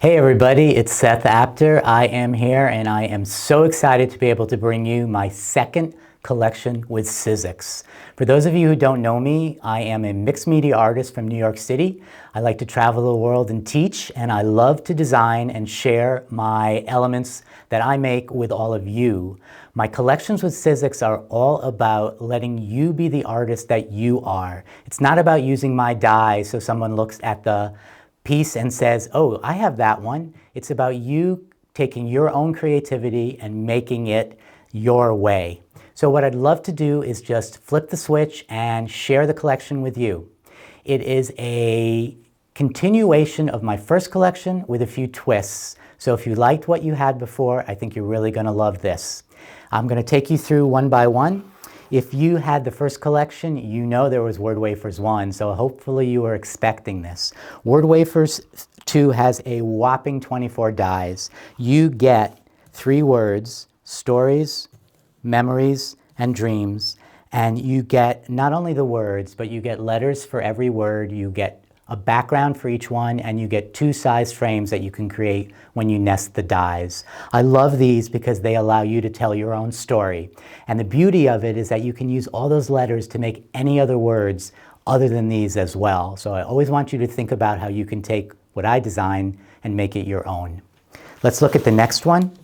Hey everybody, it's Seth Apter. I am here and I am so excited to be able to bring you my second collection with Sizzix. For those of you who don't know me, I am a mixed media artist from New York City. I like to travel the world and teach, and I love to design and share my elements that I make with all of you. My collections with Sizzix are all about letting you be the artist that you are. It's not about using my dies so someone looks at the piece and says, oh, I have that one. It's about you taking your own creativity and making it your way. So what I'd love to do is just flip the switch and share the collection with you. It is a continuation of my first collection with a few twists. So if you liked what you had before, I think you're really going to love this. I'm going to take you through one by one. If you had the first collection, you know there was Word Wafers 1, so hopefully you were expecting this. Word Wafers 2 has a whopping 24 dies. You get 3 words, stories, memories, and dreams, and you get not only the words, but you get letters for every word, you get a background for each one, and you get 2 size frames that you can create when you nest the dies. I love these because they allow you to tell your own story. And the beauty of it is that you can use all those letters to make any other words other than these as well. So I always want you to think about how you can take what I design and make it your own. Let's look at the next one.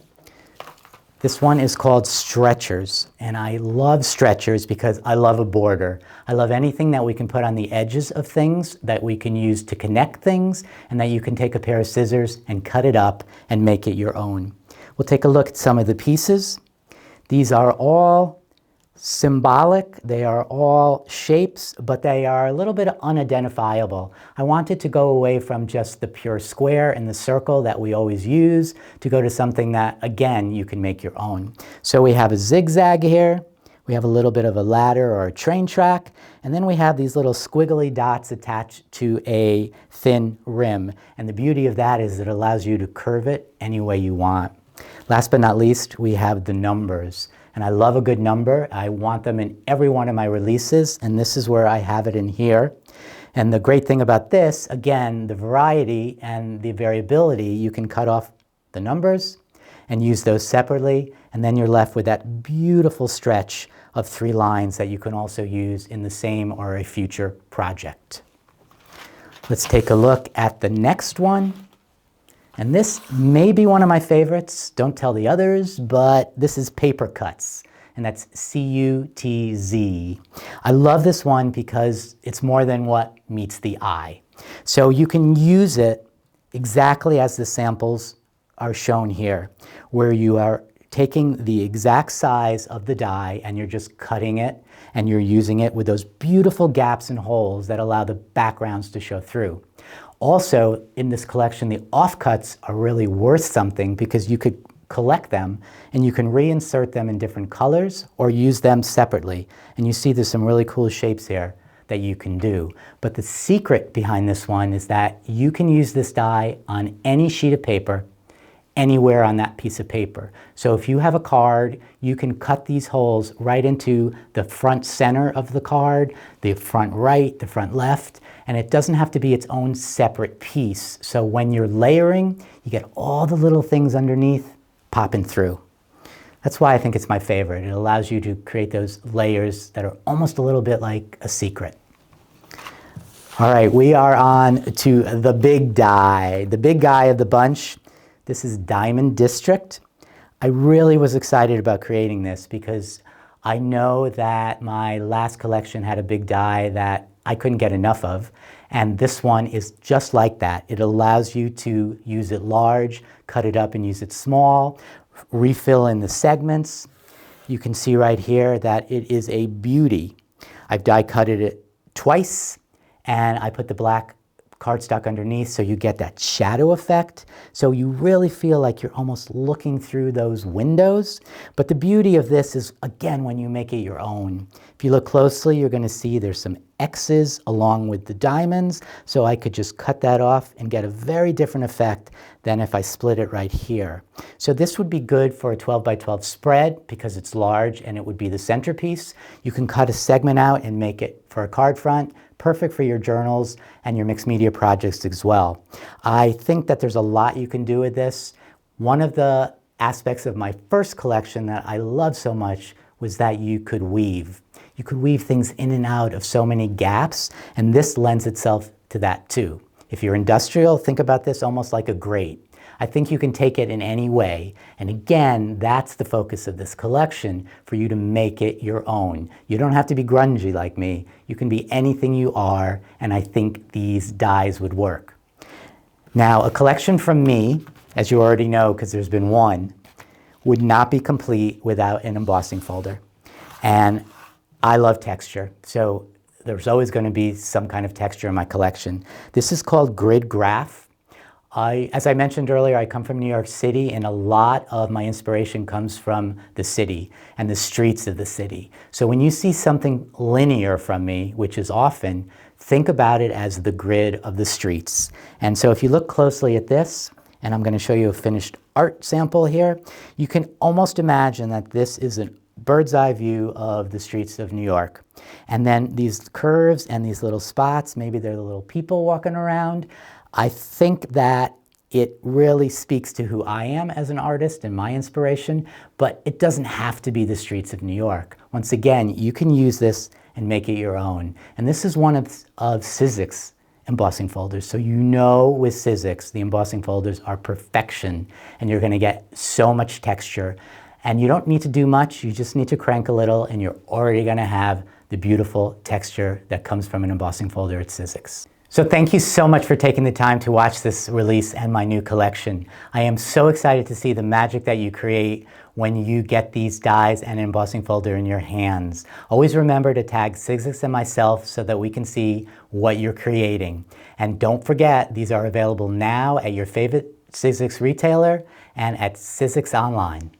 This one is called Stretchers, and I love stretchers because I love a border. I love anything that we can put on the edges of things that we can use to connect things, and that you can take a pair of scissors and cut it up and make it your own. We'll take a look at some of the pieces. These are all symbolic, they are all shapes, but they are a little bit unidentifiable. I wanted to go away from just the pure square and the circle that we always use to go to something that, again, you can make your own. So we have a zigzag here, we have a little bit of a ladder or a train track, and then we have these little squiggly dots attached to a thin rim. And the beauty of that is it allows you to curve it any way you want. Last but not least, we have the numbers. And I love a good number. I want them in every one of my releases, and this is where I have it in here. And the great thing about this, again, the variety and the variability, you can cut off the numbers and use those separately, and then you're left with that beautiful stretch of 3 lines that you can also use in the same or a future project. Let's take a look at the next one. And this may be one of my favorites, don't tell the others, but this is Paper Cuts, and that's C-U-T-Z. I love this one because it's more than what meets the eye. So you can use it exactly as the samples are shown here, where you are taking the exact size of the die and you're just cutting it, and you're using it with those beautiful gaps and holes that allow the backgrounds to show through. Also, in this collection, the offcuts are really worth something because you could collect them and you can reinsert them in different colors or use them separately. And you see there's some really cool shapes here that you can do. But the secret behind this one is that you can use this die on any sheet of paper, anywhere on that piece of paper. So if you have a card, you can cut these holes right into the front center of the card, the front right, the front left, and it doesn't have to be its own separate piece. So when you're layering, you get all the little things underneath popping through. That's why I think it's my favorite. It allows you to create those layers that are almost a little bit like a secret. All right, we are on to the big die, the big guy of the bunch. This is Diamond District. I really was excited about creating this because I know that my last collection had a big die that I couldn't get enough of, and this one is just like that. It allows you to use it large, cut it up and use it small, refill in the segments. You can see right here that it is a beauty. I've die cutted it twice, and I put the black cardstock underneath so you get that shadow effect. So you really feel like you're almost looking through those windows. But the beauty of this is, again, when you make it your own. If you look closely, you're going to see there's some X's along with the diamonds. So I could just cut that off and get a very different effect than if I split it right here. So this would be good for a 12 by 12 spread because it's large and it would be the centerpiece. You can cut a segment out and make it for a card front, perfect for your journals and your mixed media projects as well. I think that there's a lot you can do with this. One of the aspects of my first collection that I love so much was that you could weave. You could weave things in and out of so many gaps, and this lends itself to that too. If you're industrial, think about this almost like a grate. I think you can take it in any way, and again, that's the focus of this collection, for you to make it your own. You don't have to be grungy like me. You can be anything you are, and I think these dies would work. Now, a collection from me, as you already know because there's been one, would not be complete without an embossing folder. And I love texture, so there's always going to be some kind of texture in my collection. This is called Grid Graph. As I mentioned earlier, I come from New York City, and a lot of my inspiration comes from the city and the streets of the city. So when you see something linear from me, which is often, think about it as the grid of the streets. And so if you look closely at this, and I'm going to show you a finished art sample here, you can almost imagine that this is a bird's eye view of the streets of New York. And then these curves and these little spots, maybe they're the little people walking around. I think that it really speaks to who I am as an artist and my inspiration, but it doesn't have to be the streets of New York. Once again, you can use this and make it your own. And this is one of Sizzix embossing folders. So you know with Sizzix, the embossing folders are perfection, and you're going to get so much texture. And you don't need to do much, you just need to crank a little, and you're already going to have the beautiful texture that comes from an embossing folder at Sizzix. So thank you so much for taking the time to watch this release and my new collection. I am so excited to see the magic that you create when you get these dies and an embossing folder in your hands. Always remember to tag Sizzix and myself so that we can see what you're creating. And don't forget, these are available now at your favorite Sizzix retailer and at Sizzix Online.